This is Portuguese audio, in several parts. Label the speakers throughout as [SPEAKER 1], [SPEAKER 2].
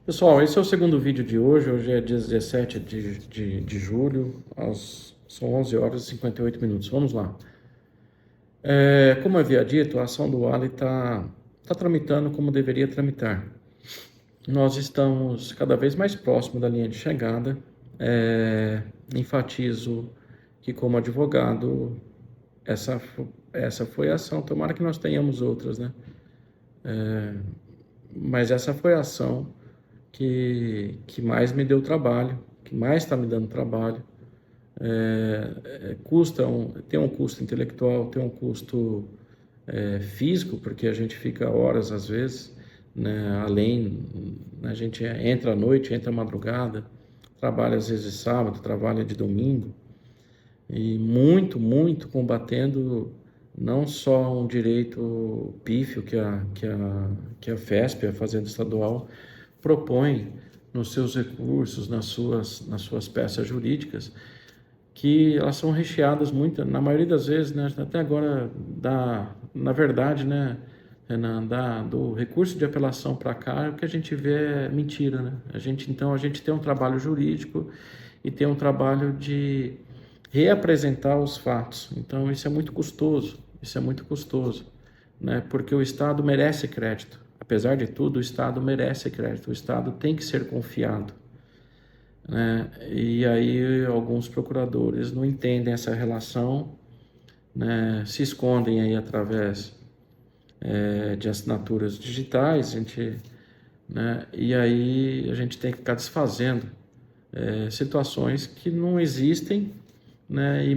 [SPEAKER 1] Pessoal, esse é o segundo vídeo de hoje. Hoje é dia 17 de julho, são 11 horas e 58 minutos. Vamos lá. Como eu havia dito, a ação do Ali está tramitando como deveria tramitar. Nós estamos cada vez mais próximo da linha de chegada. Enfatizo que, como advogado, essa foi a ação. Tomara que nós tenhamos outras, né? Mas essa foi a ação que mais me deu trabalho, que mais está me dando trabalho. Tem um custo intelectual, tem um custo físico, porque a gente fica horas às vezes, né? A gente entra à noite, entra à madrugada, trabalha às vezes de sábado, trabalha de domingo, e muito combatendo não só um direito pífio que a FESP, a Fazenda Estadual, propõe nos seus recursos, nas suas peças jurídicas, que elas são recheadas muito, na maioria das vezes, né, até agora, na verdade, né, do recurso de apelação para cá, o que a gente vê é mentira, né? Então, a gente tem um trabalho jurídico e tem um trabalho de reapresentar os fatos. Então, isso é muito custoso, né? Porque o Estado merece crédito. Apesar de tudo, o Estado merece crédito, o Estado tem que ser confiado, né? E aí alguns procuradores não entendem essa relação, né? Se escondem aí através de assinaturas digitais, né? E aí a gente tem que ficar desfazendo situações que não existem, né? E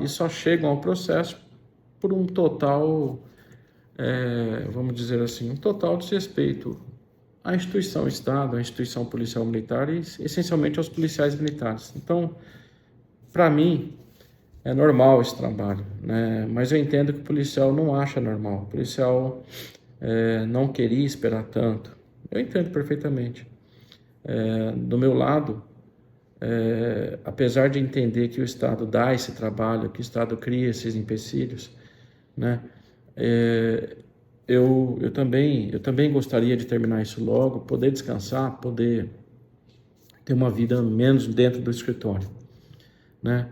[SPEAKER 1] só chegam ao processo por um total, vamos dizer assim, um total desrespeito à instituição Estado, à instituição policial militar e essencialmente aos policiais militares. Então, para mim, é normal esse trabalho, né? Mas eu entendo que o policial não acha normal, o policial não queria esperar tanto. Eu entendo perfeitamente. Do meu lado, apesar de entender que o Estado dá esse trabalho, que o Estado cria esses empecilhos, né? Eu também gostaria de terminar isso logo, poder descansar, poder ter uma vida menos dentro do escritório, né?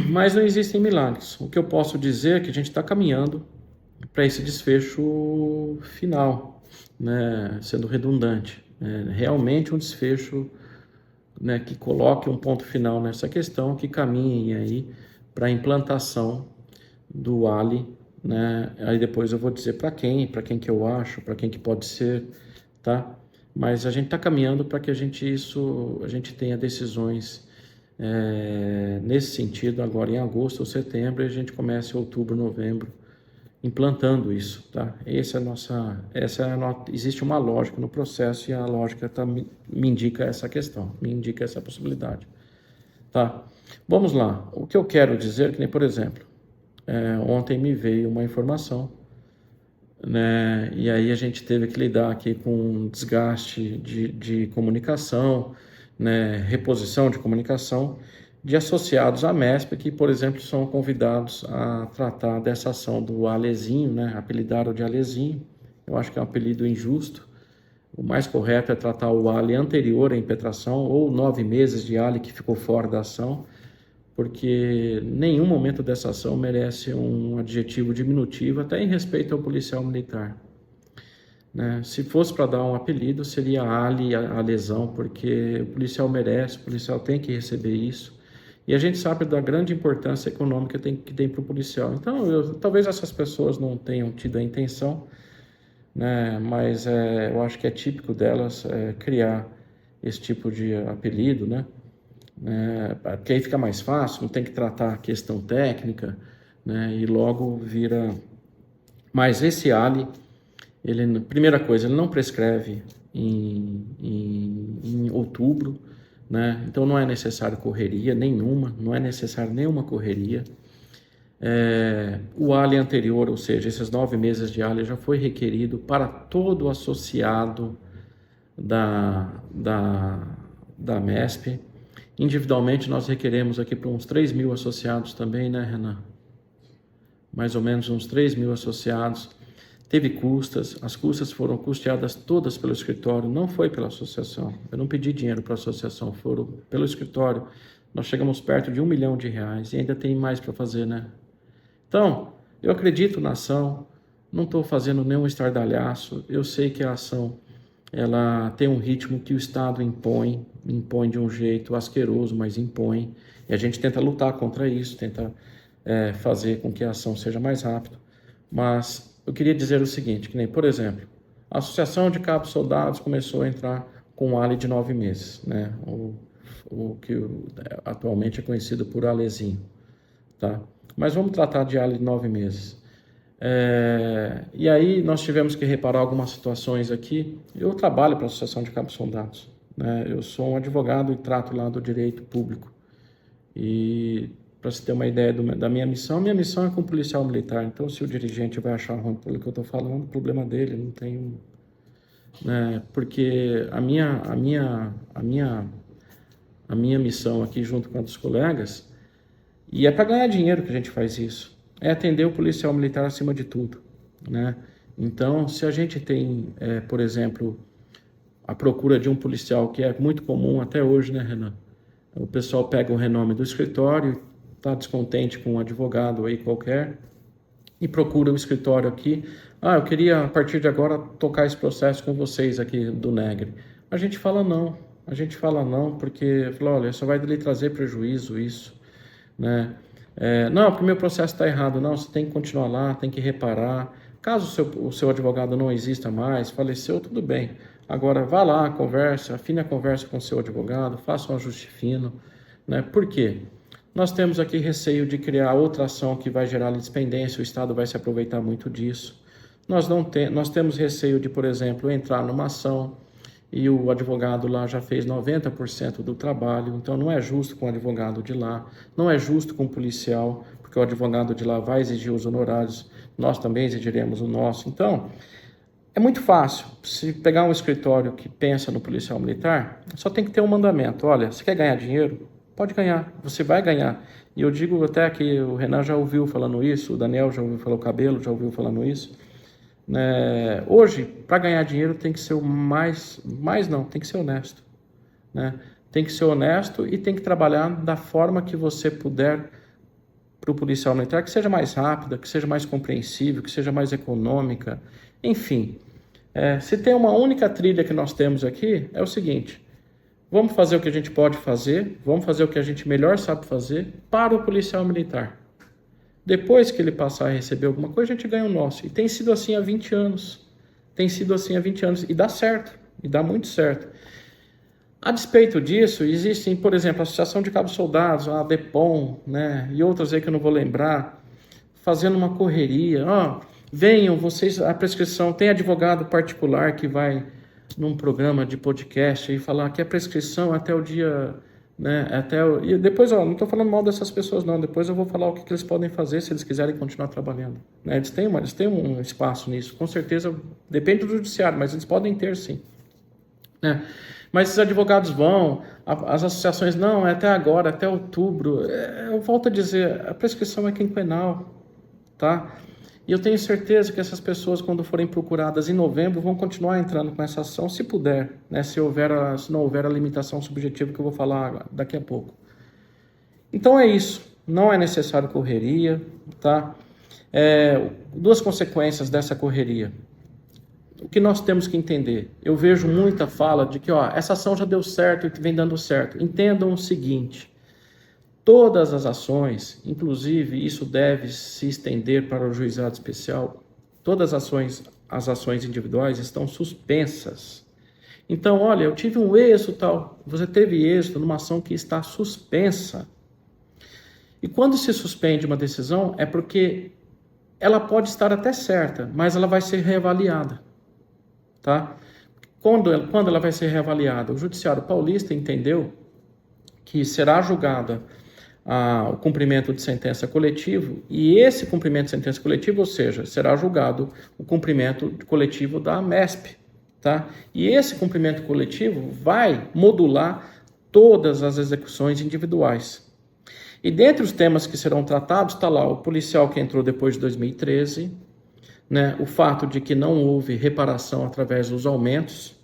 [SPEAKER 1] Mas não existem milagres. O que eu posso dizer é que a gente está caminhando para esse desfecho final, né? Sendo redundante, realmente um desfecho, né, que coloque um ponto final nessa questão, que caminhe aí para a implantação do Ali, né? Aí depois eu vou dizer para quem que eu acho, para quem que pode ser, tá? Mas a gente está caminhando para que a gente tenha decisões nesse sentido agora em agosto ou setembro, e a gente comece em outubro, novembro, implantando isso, tá? Existe uma lógica no processo e a lógica me indica essa questão, me indica essa possibilidade, tá? Vamos lá. O que eu quero dizer, que nem, por exemplo, ontem me veio uma informação, né? E aí a gente teve que lidar aqui com um desgaste de comunicação, né? Reposição de comunicação de associados à MESP, que, por exemplo, são convidados a tratar dessa ação do Alezinho, né? Apelidaram de Alezinho. Eu acho que é um apelido injusto. O mais correto é tratar o Ale anterior à impetração, ou 9 meses de Ale que ficou fora da ação, porque nenhum momento dessa ação merece um adjetivo diminutivo, até em respeito ao policial militar, né? Se fosse para dar um apelido, seria Ali a lesão, porque o policial merece, o policial tem que receber isso, e a gente sabe da grande importância econômica que tem para o policial. Então, talvez essas pessoas não tenham tido a intenção, né? Mas eu acho que é típico delas criar esse tipo de apelido, né? Porque aí fica mais fácil, não tem que tratar a questão técnica, né? E logo vira. Mas esse Ali, primeira coisa, ele não prescreve em outubro, né? Então não é necessário correria nenhuma, não é necessário nenhuma correria. O Ali anterior, ou seja, esses 9 meses de Ali já foi requerido para todo associado da MESP. Individualmente, nós requeremos aqui para uns 3 mil associados também, né, Renan? Mais ou menos uns 3 mil associados. teve custas, as custas foram custeadas todas pelo escritório, não foi pela associação. Eu não pedi dinheiro para a associação, foram pelo escritório. Nós chegamos perto de R$1 milhão e ainda tem mais para fazer, né? Então, eu acredito na ação, não estou fazendo nenhum estardalhaço, eu sei que a ação ela tem um ritmo que o Estado impõe de um jeito asqueroso, mas impõe, e a gente tenta lutar contra isso, tenta fazer com que a ação seja mais rápida. Mas eu queria dizer o seguinte, que nem, por exemplo, a Associação de Cabos Soldados começou a entrar com um ALE de 9 meses, né? O que atualmente é conhecido por ALEzinho, tá? Mas vamos tratar de ALE de 9 meses. E aí nós tivemos que reparar algumas situações aqui. Eu trabalho para a Associação de Cabos Soldados, né? Eu sou um advogado e trato lá do direito público. E para você ter uma ideia da minha missão é com policial militar. Então, se o dirigente vai achar ruim pelo que eu estou falando, o problema dele, não tem, né? Porque a minha missão aqui junto com a dos colegas, e é para ganhar dinheiro que a gente faz isso, é atender o policial militar acima de tudo, né? Então, se a gente tem, por exemplo, a procura de um policial, que é muito comum até hoje, né, Renan? O pessoal pega o renome do escritório, está descontente com um advogado aí qualquer, e procura o escritório aqui. Eu queria, a partir de agora, tocar esse processo com vocês aqui do Negre. A gente fala não, porque, olha, só vai lhe trazer prejuízo isso, né? Não, porque o meu processo está errado. Não, você tem que continuar lá, tem que reparar. Caso o seu advogado não exista mais, faleceu, tudo bem. Agora, vá lá, conversa, afine a conversa com o seu advogado, faça um ajuste fino, né? Por quê? Nós temos aqui receio de criar outra ação que vai gerar despendência, o Estado vai se aproveitar muito disso. Nós temos receio de, por exemplo, entrar numa ação e o advogado lá já fez 90% do trabalho, então não é justo com o advogado de lá, não é justo com o policial, porque o advogado de lá vai exigir os honorários, nós também exigiremos o nosso. Então, é muito fácil. Se pegar um escritório que pensa no policial militar, só tem que ter um mandamento. Olha, você quer ganhar dinheiro? Pode ganhar, você vai ganhar. E eu digo até que o Renan já ouviu falando isso, o Daniel já ouviu falar, o Cabelo já ouviu falando isso. Hoje, para ganhar dinheiro tem que ser tem que ser honesto, né? Tem que ser honesto e tem que trabalhar da forma que você puder para o policial militar, que seja mais rápida, que seja mais compreensível, que seja mais econômica, enfim. Se tem uma única trilha que nós temos aqui, é o seguinte: vamos fazer o que a gente pode fazer, vamos fazer o que a gente melhor sabe fazer para o policial militar. Depois que ele passar a receber alguma coisa, a gente ganha o nosso. E tem sido assim há 20 anos. E dá certo, e dá muito certo. A despeito disso, existem, por exemplo, a Associação de Cabos Soldados, a DEPOM, né, e outras aí que eu não vou lembrar, fazendo uma correria. Venham, vocês, a prescrição, tem advogado particular que vai num programa de podcast e falar que a prescrição até o dia, né, e depois, não estou falando mal dessas pessoas não, depois eu vou falar o que eles podem fazer se eles quiserem continuar trabalhando, né? Eles têm um espaço nisso, com certeza, depende do judiciário, mas eles podem ter sim, né? Mas esses advogados as associações, não, é até agora, até outubro, eu volto a dizer, a prescrição é quinquenal, tá? E eu tenho certeza que essas pessoas, quando forem procuradas em novembro, vão continuar entrando com essa ação, se puder, né? Se não houver a limitação subjetiva que eu vou falar daqui a pouco. Então é isso, não é necessário correria, tá? Duas consequências dessa correria. O que nós temos que entender? Eu vejo muita fala de que essa ação já deu certo e vem dando certo. Entendam o seguinte: todas as ações, inclusive isso deve se estender para o juizado especial, todas as ações individuais estão suspensas. Então, olha, eu tive um êxito tal, você teve êxito numa ação que está suspensa. E quando se suspende uma decisão é porque ela pode estar até certa, mas ela vai ser reavaliada, tá? Quando ela vai ser reavaliada? O Judiciário Paulista entendeu que será julgada o cumprimento de sentença coletivo, e esse cumprimento de sentença coletiva, ou seja, será julgado o cumprimento coletivo da MESP, tá? E esse cumprimento coletivo vai modular todas as execuções individuais. E dentre os temas que serão tratados, está lá o policial que entrou depois de 2013, né, o fato de que não houve reparação através dos aumentos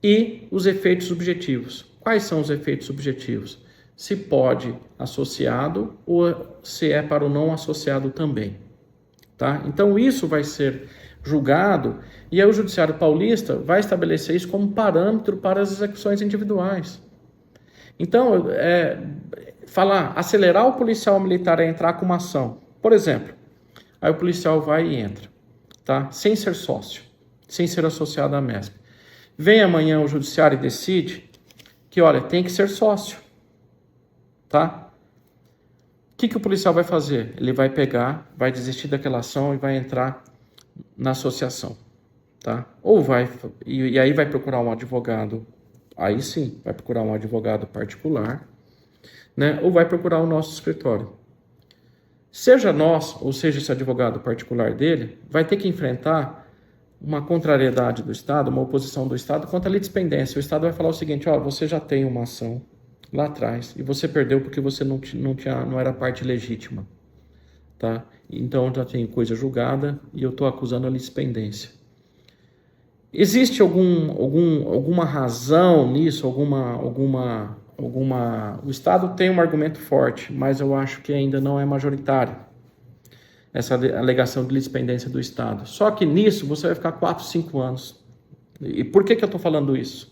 [SPEAKER 1] e os efeitos subjetivos. Quais são os efeitos subjetivos? Se pode associado ou se é para o não associado também. Tá? Então isso vai ser julgado e aí o Judiciário Paulista vai estabelecer isso como parâmetro para as execuções individuais. Então, acelerar o policial militar a entrar com uma ação. Por exemplo, aí o policial vai e entra, tá? Sem ser sócio, sem ser associado à MESP. Vem amanhã o Judiciário e decide que, olha, tem que ser sócio, tá? O que o policial vai fazer? Ele vai pegar, vai desistir daquela ação e vai entrar na associação, tá? E aí vai procurar um advogado, aí sim, vai procurar um advogado particular, né? Ou vai procurar o nosso escritório. Seja nós, ou seja esse advogado particular dele, vai ter que enfrentar uma contrariedade do Estado, uma oposição do Estado contra a litispendência. O Estado vai falar o seguinte, ó, você já tem uma ação lá atrás e você perdeu porque você não era parte legítima, tá? Então já tem coisa julgada e eu estou acusando a litispendência. Existe alguma razão nisso, o Estado tem um argumento forte, mas eu acho que ainda não é majoritário essa alegação de litispendência do Estado. Só que nisso você vai ficar 4, 5 anos. E por que eu estou falando isso?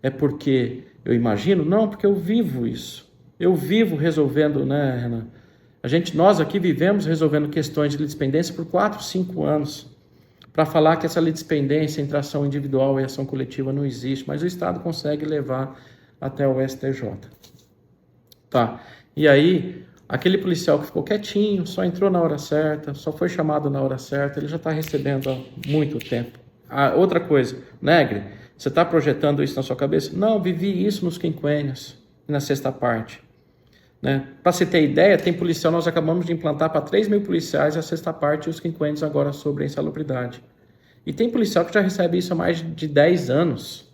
[SPEAKER 1] É porque eu imagino? Não, porque eu vivo isso. Eu vivo resolvendo, né, Renan? Nós aqui vivemos resolvendo questões de litispendência por 4, 5 anos. Para falar que essa litispendência entre ação individual e ação coletiva não existe, mas o Estado consegue levar até o STJ. Tá. E aí, aquele policial que ficou quietinho, só entrou na hora certa, só foi chamado na hora certa, ele já está recebendo há muito tempo. Outra coisa, Negre, você está projetando isso na sua cabeça? Não, vivi isso nos quinquênios, na sexta parte. Né? Para você ter ideia, tem policial, nós acabamos de implantar para 3 mil policiais a sexta parte e os quinquênios agora sobre a insalubridade. E tem policial que já recebe isso há mais de 10 anos.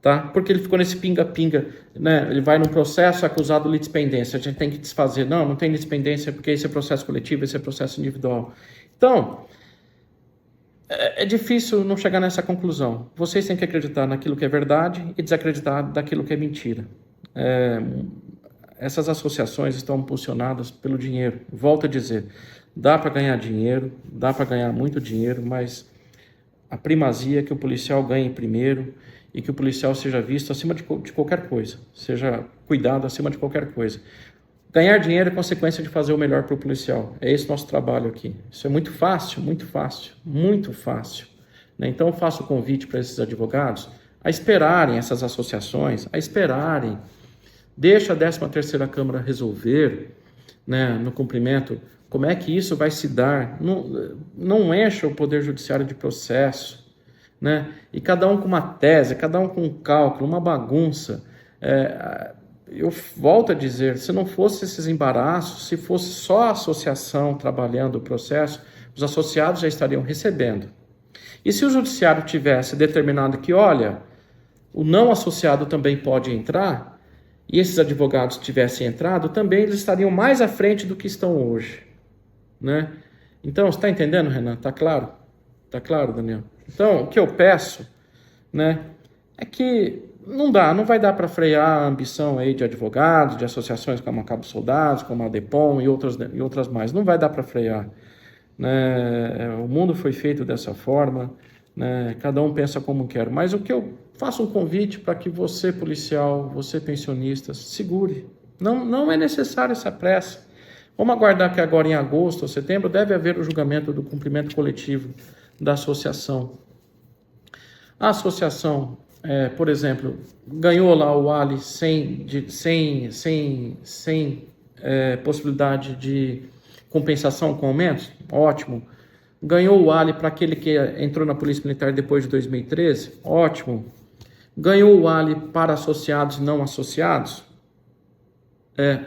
[SPEAKER 1] Tá? Porque ele ficou nesse pinga-pinga, né? Ele vai num processo acusado de litispendência, a gente tem que desfazer. Não tem litispendência porque esse é processo coletivo, esse é processo individual. Então, é difícil não chegar nessa conclusão. Vocês têm que acreditar naquilo que é verdade e desacreditar daquilo que é mentira. Essas associações estão impulsionadas pelo dinheiro. Volto a dizer, dá para ganhar dinheiro, dá para ganhar muito dinheiro, mas a primazia é que o policial ganhe primeiro e que o policial seja visto acima de qualquer coisa, seja cuidado acima de qualquer coisa. Ganhar dinheiro é consequência de fazer o melhor para o policial. É esse nosso trabalho aqui. Isso é muito fácil, muito fácil, muito fácil. Né? Então eu faço o convite para esses advogados a esperarem essas associações, a esperarem. Deixa a 13ª Câmara resolver, né, no cumprimento, como é que isso vai se dar. Não encha o Poder Judiciário de processo, né? E cada um com uma tese, cada um com um cálculo, uma bagunça. Eu volto a dizer, se não fosse esses embaraços, se fosse só a associação trabalhando o processo, os associados já estariam recebendo. E se o Judiciário tivesse determinado que, olha, o não associado também pode entrar, e esses advogados tivessem entrado, também eles estariam mais à frente do que estão hoje, né? Então, você está entendendo, Renan? Está claro? Está claro, Daniel? Então, o que eu peço, né, é que não vai dar para frear a ambição aí de advogados, de associações como a Cabo Soldados, como a DEPOM e outras mais. Não vai dar para frear, né? O mundo foi feito dessa forma, né? Cada um pensa como quer. Mas o que eu faço um convite para que você, policial, você, pensionista, segure. Não é necessário essa pressa. Vamos aguardar que agora em agosto ou setembro deve haver o julgamento do cumprimento coletivo da associação. A associação, por exemplo, ganhou lá o Ali sem possibilidade de compensação com aumentos? Ótimo. Ganhou o Ali para aquele que entrou na Polícia Militar depois de 2013? Ótimo. Ganhou o Ali para associados e não associados?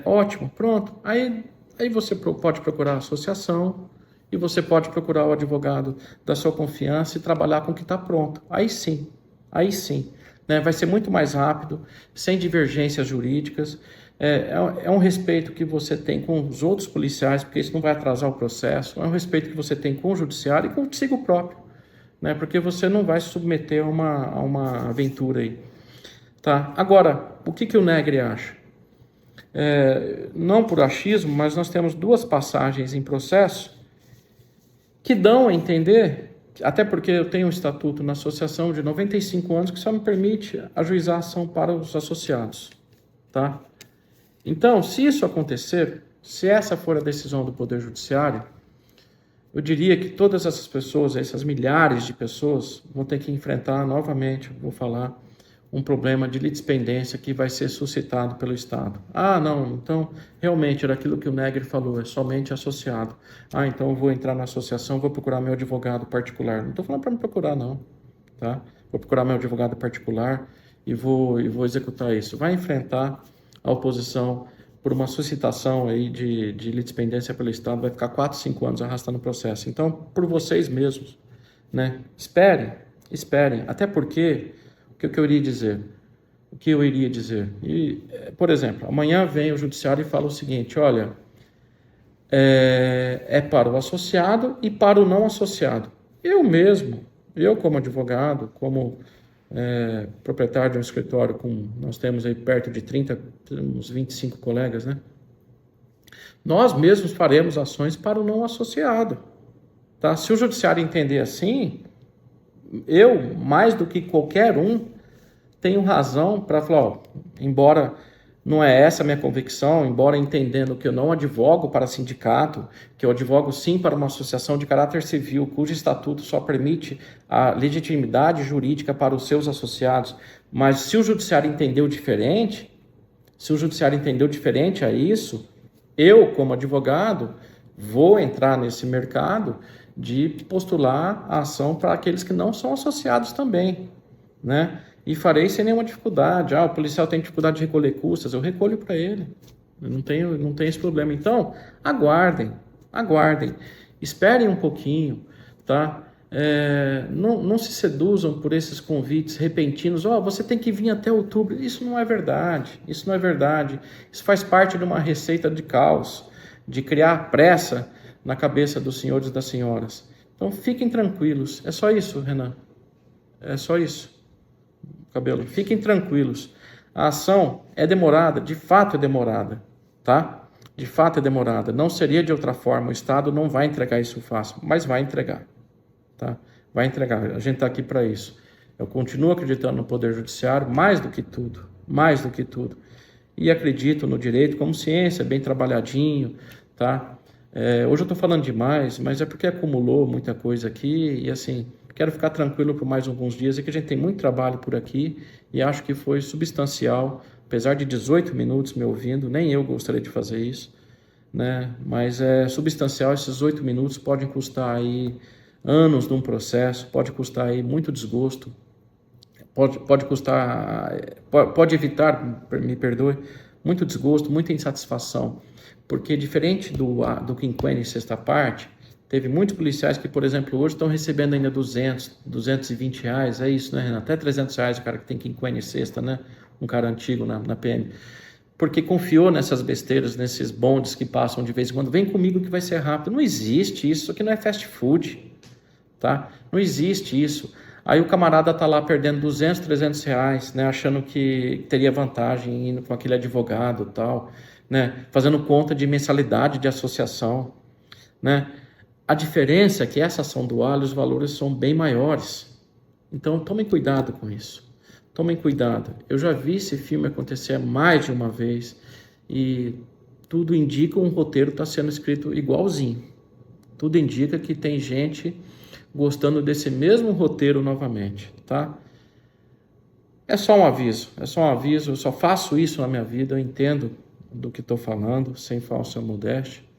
[SPEAKER 1] Ótimo. Pronto. Aí você pode procurar a associação e você pode procurar o advogado da sua confiança e trabalhar com o que está pronto. Aí sim, né? Vai ser muito mais rápido, sem divergências jurídicas, É um respeito que você tem com os outros policiais, porque isso não vai atrasar o processo. É um respeito que você tem com o judiciário e consigo próprio, né? Porque você não vai se submeter a uma aventura aí, tá? Agora, o que o Negri acha? Não por achismo, mas nós temos duas passagens em processo que dão a entender, até porque eu tenho um estatuto na associação de 95 anos que só me permite ajuizar a ação para os associados, tá? Então, se isso acontecer, se essa for a decisão do Poder Judiciário, eu diria que todas essas pessoas, essas milhares de pessoas, vão ter que enfrentar novamente, vou falar, um problema de litispendência que vai ser suscitado pelo Estado. Ah, não, então realmente era aquilo que o Negri falou, é somente associado. Ah, então eu vou entrar na associação, vou procurar meu advogado particular. Não estou falando para me procurar, não, tá? Vou procurar meu advogado particular e vou executar isso. Vai enfrentar a oposição por uma suscitação aí de litispendência pelo Estado, vai ficar 4, 5 anos arrastando o processo. Então, por vocês mesmos, né? Esperem, até porque o que eu iria dizer? O que eu iria dizer? E, por exemplo, amanhã vem o judiciário e fala o seguinte, olha, é para o associado e para o não associado. Eu mesmo, eu como advogado, como proprietário de um escritório nós temos aí perto de 30, uns 25 colegas, né? Nós mesmos faremos ações para o não associado, tá? Se o judiciário entender assim, eu, mais do que qualquer um, tenho razão para falar, ó, embora não é essa a minha convicção, embora entendendo que eu não advogo para sindicato, que eu advogo sim para uma associação de caráter civil, cujo estatuto só permite a legitimidade jurídica para os seus associados, mas se o judiciário entendeu diferente, a isso, eu, como advogado, vou entrar nesse mercado de postular a ação para aqueles que não são associados também, né? E farei sem nenhuma dificuldade. Ah, o policial tem dificuldade de recolher custas, eu recolho para ele. Eu não tenho esse problema. Então, aguardem. Esperem um pouquinho, tá? Não se seduzam por esses convites repentinos. Ó, você tem que vir até outubro. Isso não é verdade. Isso faz parte de uma receita de caos, de criar pressa na cabeça dos senhores e das senhoras. Então, fiquem tranquilos. É só isso, Renan. É só isso. Cabelo, fiquem tranquilos. A ação é demorada, de fato é demorada, tá? De fato é demorada. Não seria de outra forma. O Estado não vai entregar isso fácil, mas vai entregar, tá? Vai entregar. A gente está aqui para isso. Eu continuo acreditando no Poder Judiciário mais do que tudo, E acredito no direito como ciência, bem trabalhadinho, tá? Hoje eu estou falando demais, mas é porque acumulou muita coisa aqui e assim. Quero ficar tranquilo por mais alguns dias, e que a gente tem muito trabalho por aqui e acho que foi substancial, apesar de 18 minutos me ouvindo, nem eu gostaria de fazer isso, né? Mas é substancial, esses 8 minutos podem custar aí anos de um processo, pode custar aí muito desgosto, pode custar, pode evitar, me perdoe, muito desgosto, muita insatisfação, porque diferente do quinquênio e sexta parte, teve muitos policiais que, por exemplo, hoje estão recebendo ainda 200, 220 reais, é isso, né, Renan? Até 300 reais o cara que tem quinquênio e sexta, né? Um cara antigo na PM. Porque confiou nessas besteiras, nesses bondes que passam de vez em quando. Vem comigo que vai ser rápido. Não existe isso aqui não é fast food, tá? Não existe isso. Aí o camarada tá lá perdendo 200, 300 reais, né? Achando que teria vantagem indo com aquele advogado e tal, né? Fazendo conta de mensalidade de associação, né? A diferença é que essa ação dual, os valores são bem maiores. Então, tomem cuidado com isso. Tomem cuidado. Eu já vi esse filme acontecer mais de uma vez e tudo indica um roteiro está sendo escrito igualzinho. Tudo indica que tem gente gostando desse mesmo roteiro novamente, tá? É só um aviso. Eu só faço isso na minha vida, eu entendo do que estou falando, sem falsa modéstia.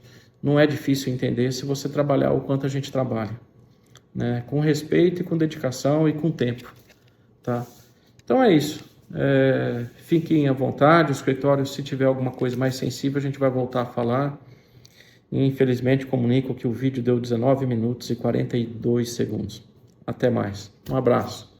[SPEAKER 1] Não é difícil entender se você trabalhar o quanto a gente trabalha, né? Com respeito e com dedicação e com tempo, tá? Então é isso. Fiquem à vontade, o escritório, se tiver alguma coisa mais sensível, a gente vai voltar a falar. E, infelizmente, comunico que o vídeo deu 19 minutos e 42 segundos. Até mais. Um abraço.